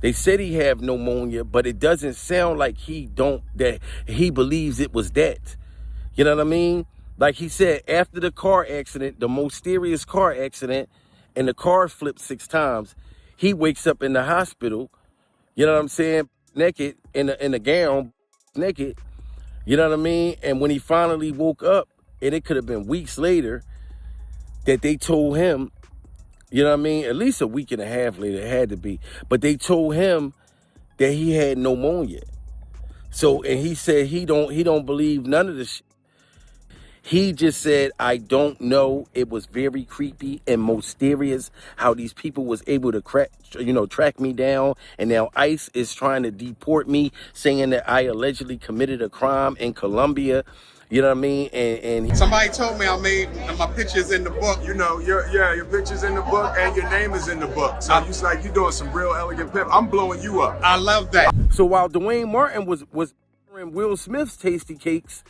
They said he had pneumonia, but it doesn't sound like that he believes it was that. You know what I mean? Like he said, after the car accident, the most serious car accident, and the car flipped 6 times, he wakes up in the hospital, you know what I'm saying, naked, in a gown, naked, you know what I mean? And when he finally woke up, and it could have been weeks later, that they told him, you know what I mean, at least a week and a half later, it had to be, but they told him that he had pneumonia. So, and he said he don't believe none of this shit. He just said, I don't know. It was very creepy and mysterious how these people was able to track me down. And now ICE is trying to deport me, saying that I allegedly committed a crime in Colombia. You know what I mean? And somebody told me my picture's in the book. You know, your picture's in the book and your name is in the book. So you like you doing some real elegant pimp. I'm blowing you up. I love that. So while Dwayne Martin was wearing Will Smith's tasty cakes,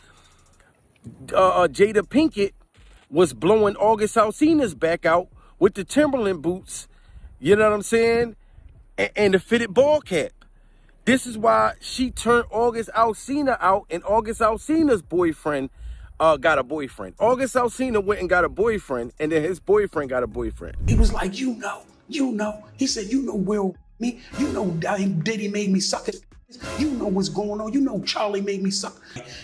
Jada Pinkett was blowing August Alsina's back out with the Timberland boots, you know what I'm saying, and the fitted ball cap. This is why she turned August Alsina out, and August Alsina's boyfriend got a boyfriend. August Alsina went and got a boyfriend, and then his boyfriend got a boyfriend. He was like, you know. He said, you know Will me. You know Diddy made me suck his. You know what's going on. You know Charlie made me suck.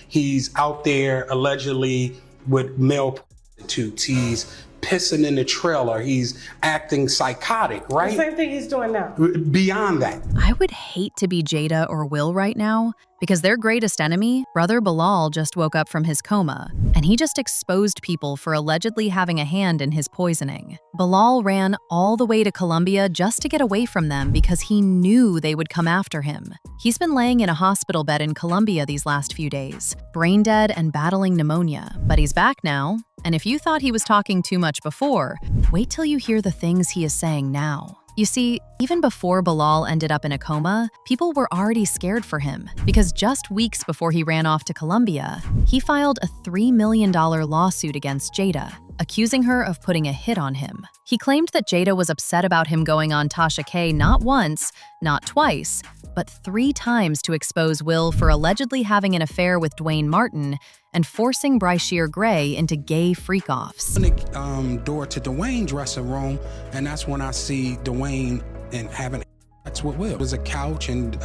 He's out there allegedly with male prostitutes. He's pissing in the trailer. He's acting psychotic, right? The same thing he's doing now. Beyond that. I would hate to be Jada or Will right now because their greatest enemy, Brother Bilal, just woke up from his coma, and he just exposed people for allegedly having a hand in his poisoning. Bilal ran all the way to Colombia just to get away from them because he knew they would come after him. He's been laying in a hospital bed in Colombia these last few days, brain dead and battling pneumonia, but he's back now. And if you thought he was talking too much before, wait till you hear the things he is saying now. You see, even before Bilaal ended up in a coma, people were already scared for him because just weeks before he ran off to Colombia, he filed a $3 million lawsuit against Jada, accusing her of putting a hit on him. He claimed that Jada was upset about him going on Tasha K not once, not twice, but 3 times to expose Will for allegedly having an affair with Dwayne Martin and forcing Bryshere Gray into gay freak-offs. Door to Dwayne's dressing room, and that's when I see Dwayne and having sex with Will. It was a couch, and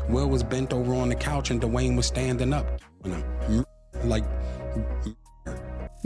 Will was bent over on the couch, and Dwayne was standing up, like.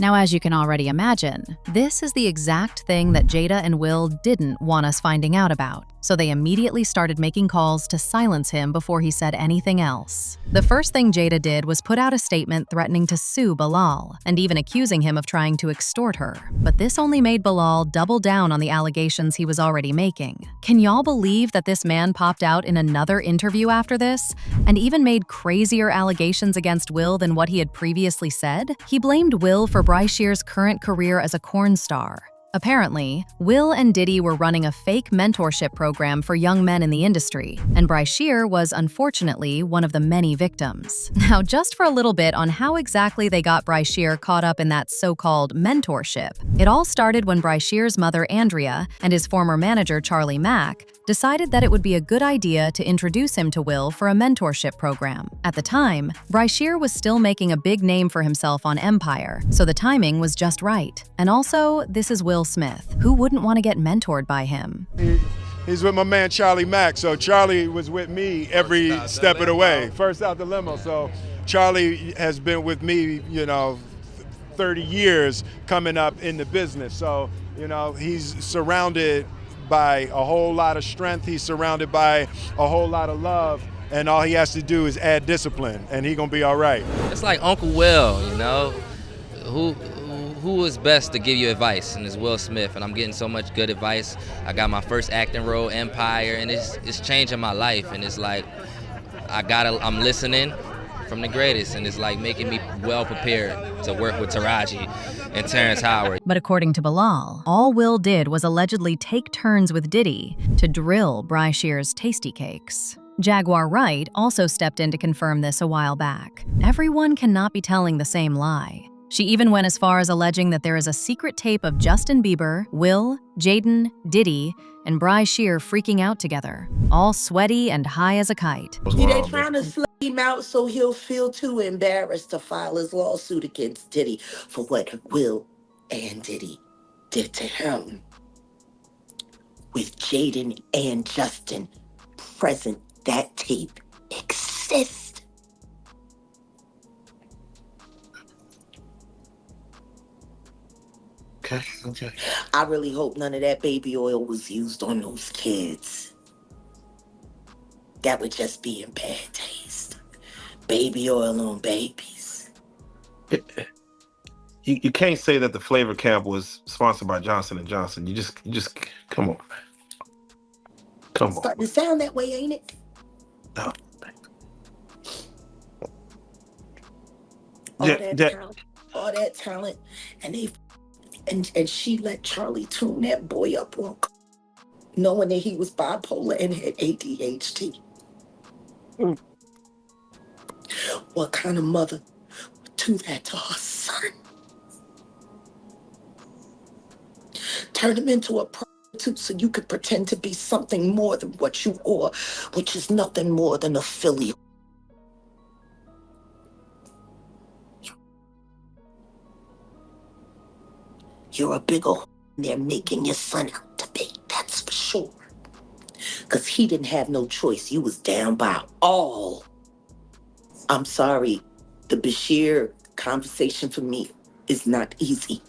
Now, as you can already imagine, this is the exact thing that Jada and Will didn't want us finding out about, so they immediately started making calls to silence him before he said anything else. The first thing Jada did was put out a statement threatening to sue Bilaal, and even accusing him of trying to extort her. But this only made Bilaal double down on the allegations he was already making. Can y'all believe that this man popped out in another interview after this, and even made crazier allegations against Will than what he had previously said? He blamed Will for Bryshere's current career as a porn star. Apparently, Will and Diddy were running a fake mentorship program for young men in the industry, and Bryshere was unfortunately one of the many victims. Now, just for a little bit on how exactly they got Bryshere caught up in that so-called mentorship, it all started when Bryshere's mother Andrea and his former manager Charlie Mack decided that it would be a good idea to introduce him to Will for a mentorship program. At the time, Bryshere was still making a big name for himself on Empire, so the timing was just right. And also, this is Will Smith. Who wouldn't want to get mentored by him? He's with my man Charlie Mack, so Charlie was with me every step of the way. First out the limo, so Charlie has been with me, 30 years coming up in the business. So, he's surrounded by a whole lot of strength. He's surrounded by a whole lot of love, and all he has to do is add discipline, and he gonna be all right. It's like Uncle Will, who is best to give you advice, and it's Will Smith, and I'm getting so much good advice. I got my first acting role, Empire, and it's changing my life, and it's like I'm listening from the greatest, and it's like making me well prepared to work with Taraji and Terrence Howard. But according to Bilaal, all Will did was allegedly take turns with Diddy to drill Bryshere's tasty cakes. Jaguar Wright also stepped in to confirm this a while back. Everyone cannot be telling the same lie. She even went as far as alleging that there is a secret tape of Justin Bieber, Will, Jaden, Diddy, and Bry Shear freaking out together, all sweaty and high as a kite. See, they trying to slay him out so he'll feel too embarrassed to file his lawsuit against Diddy for what Will and Diddy did to him. With Jaden and Justin present, that tape exists. Okay. I really hope none of that baby oil was used on those kids. That would just be in bad taste. Baby oil on babies. You can't say that the flavor camp was sponsored by Johnson & Johnson. You just come on. Come on. Starting to sound that way, ain't it? No. All that talent, and she let Charlie tune that boy up on, knowing that he was bipolar and had ADHD. What kind of mother would do that to her son? Turn him into a prostitute so you could pretend to be something more than what you are, which is nothing more than a filly. You're a big old they're making your son out to be, that's for sure. Because he didn't have no choice. You was down by all. I'm sorry, the Bashir conversation for me is not easy.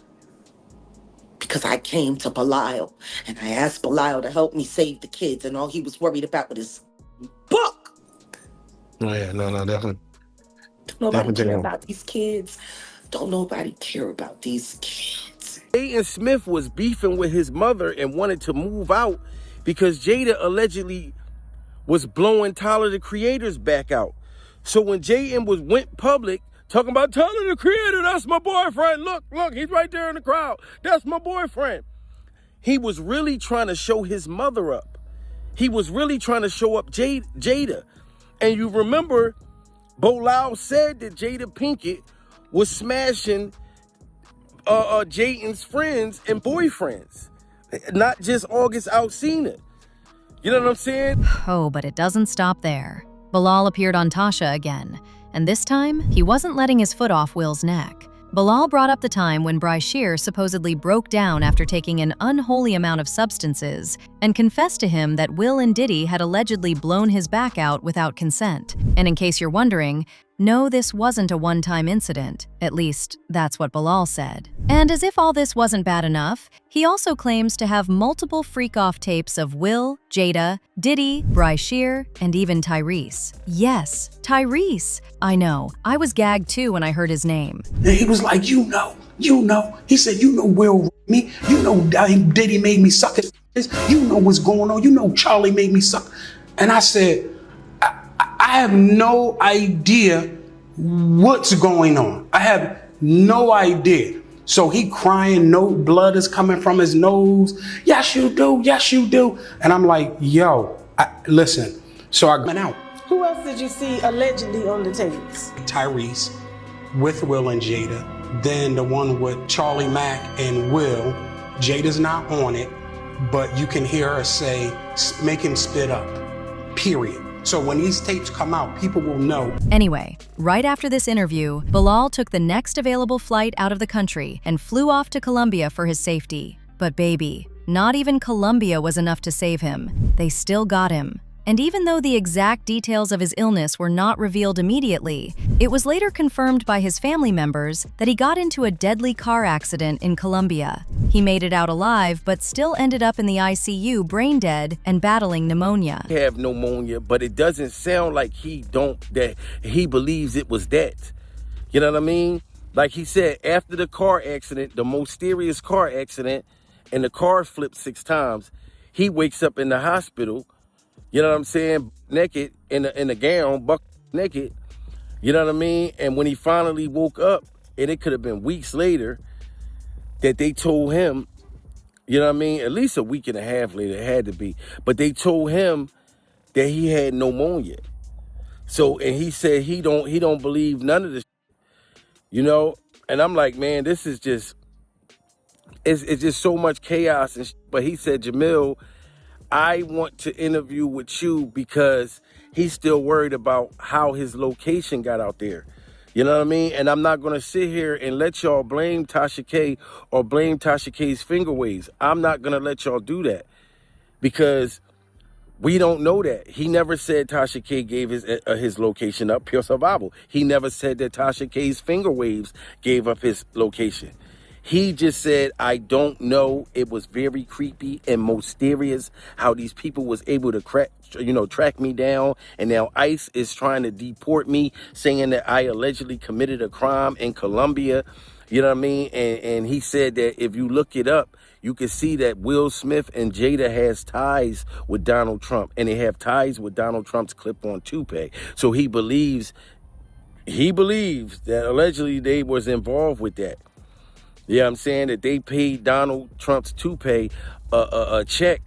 Because I came to Bilaal and I asked Bilaal to help me save the kids, and all he was worried about was his book. Oh yeah, no, definitely. Don't nobody care about these kids. Don't nobody care about these kids. Jaden Smith was beefing with his mother and wanted to move out because Jada allegedly was blowing Tyler, the Creator's back out. So when Jaden went public talking about Tyler, the Creator, that's my boyfriend. Look, he's right there in the crowd. That's my boyfriend. He was really trying to show his mother up. He was really trying to show up Jada. And you remember, Bilaal said that Jada Pinkett was smashing Jaden's friends and boyfriends, not just August Alsina. You know what I'm saying? Oh, but it doesn't stop there. Bilaal appeared on Tasha again, and this time, he wasn't letting his foot off Will's neck. Bilaal brought up the time when Bry Shear supposedly broke down after taking an unholy amount of substances and confessed to him that Will and Diddy had allegedly blown his back out without consent. And in case you're wondering, no, this wasn't a one-time incident. At least, that's what Bilaal said. And as if all this wasn't bad enough, he also claims to have multiple freak-off tapes of Will, Jada, Diddy, Bry Shear, and even Tyrese. Yes, Tyrese. I know, I was gagged too when I heard his name. And he was like, you know. He said, you know Will me. You know Diddy made me suck his. You know what's going on. You know Charlie made me suck. And I said, I have no idea what's going on. I have no idea. So he crying, no blood is coming from his nose. Yes, you do. Yes, you do. And I'm like, yo, listen. So I went out. Who else did you see allegedly on the tapes? Tyrese with Will and Jada. Then the one with Charlie Mack and Will. Jada's not on it, but you can hear her say, make him spit up, period. So when these tapes come out, people will know. Anyway, right after this interview, Bilaal took the next available flight out of the country and flew off to Colombia for his safety. But baby, not even Colombia was enough to save him. They still got him. And even though the exact details of his illness were not revealed immediately, it was later confirmed by his family members that he got into a deadly car accident in Colombia. He made it out alive, but still ended up in the ICU brain dead and battling pneumonia. He have pneumonia, but it doesn't sound like that he believes it was that. You know what I mean? Like he said, after the car accident, the most serious car accident, and the car flipped 6 times, he wakes up in the hospital. You know what I'm saying? Naked, in a gown, buck naked. You know what I mean? And when he finally woke up, and it could have been weeks later, that they told him, you know what I mean? At least a week and a half later, it had to be. But they told him that he had pneumonia. So, and he said he don't believe none of this, you know? And I'm like, man, this is just, it's just so much chaos. But he said, Jamil, I want to interview with you because he's still worried about how his location got out there. You know what I mean? And I'm not going to sit here and let y'all blame Tasha K or blame Tasha K's finger waves. I'm not going to let y'all do that because we don't know that. He never said Tasha K gave his location up, pure survival. He never said that Tasha K's finger waves gave up his location. He just said, I don't know. It was very creepy and mysterious how these people was able to track me down. And now ICE is trying to deport me, saying that I allegedly committed a crime in Colombia. You know what I mean? And he said that if you look it up, you can see that Will Smith and Jada has ties with Donald Trump, and they have ties with Donald Trump's clip-on toupee. So he believes that allegedly they was involved with that. Yeah, I'm saying that they paid Donald Trump's toupee a check,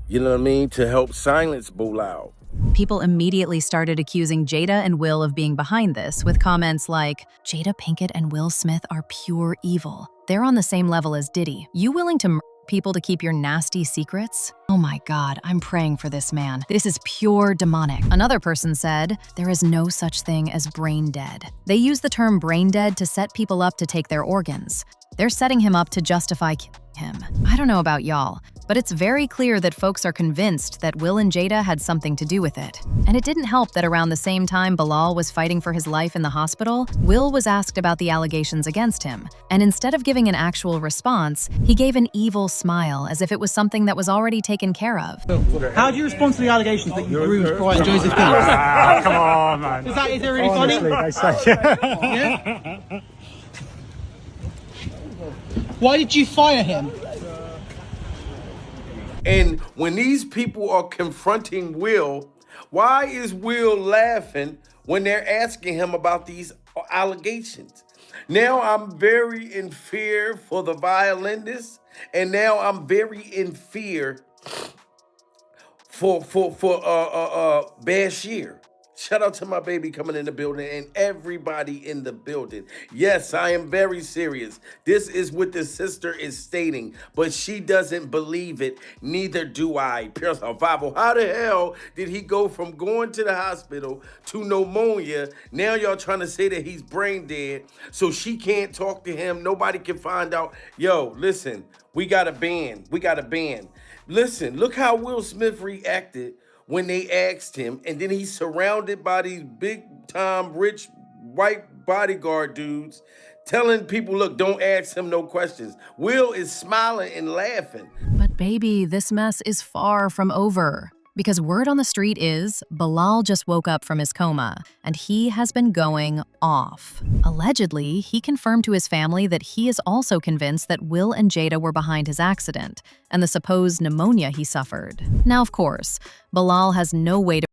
you know what I mean, to help silence Bilal. People immediately started accusing Jada and Will of being behind this, with comments like, Jada Pinkett and Will Smith are pure evil. They're on the same level as Diddy. You willing to murder people to keep your nasty secrets? Oh my God, I'm praying for this man. This is pure demonic. Another person said, there is no such thing as brain dead. They use the term brain dead to set people up to take their organs. They're setting him up to justify him. I don't know about y'all, but it's very clear that folks are convinced that Will and Jada had something to do with it. And it didn't help that around the same time Bilal was fighting for his life in the hospital, Will was asked about the allegations against him. And instead of giving an actual response, he gave an evil smile as if it was something that was already taken care of. How do you respond to the allegations that you bruised Brian Joseph's penis? Come on, man. Is it really funny? Yeah? Why did you fire him? And when these people are confronting Will, why is Will laughing when they're asking him about these allegations? Now I'm very in fear for the violinist, and now I'm very in fear for Bashir. Shout out to my baby coming in the building and everybody in the building. Yes, I am very serious. This is what the sister is stating, but she doesn't believe it. Neither do I. Pure survival. How the hell did he go from going to the hospital to pneumonia? Now y'all trying to say that he's brain dead, so she can't talk to him. Nobody can find out. Yo, listen, we got a ban. Listen, look how Will Smith reacted when they asked him, and then he's surrounded by these big-time, rich, white bodyguard dudes telling people, look, don't ask him no questions. Will is smiling and laughing. But baby, this mess is far from over. Because word on the street is, Bilaal just woke up from his coma, and he has been going off. Allegedly, he confirmed to his family that he is also convinced that Will and Jada were behind his accident, and the supposed pneumonia he suffered. Now, of course, Bilaal has no way to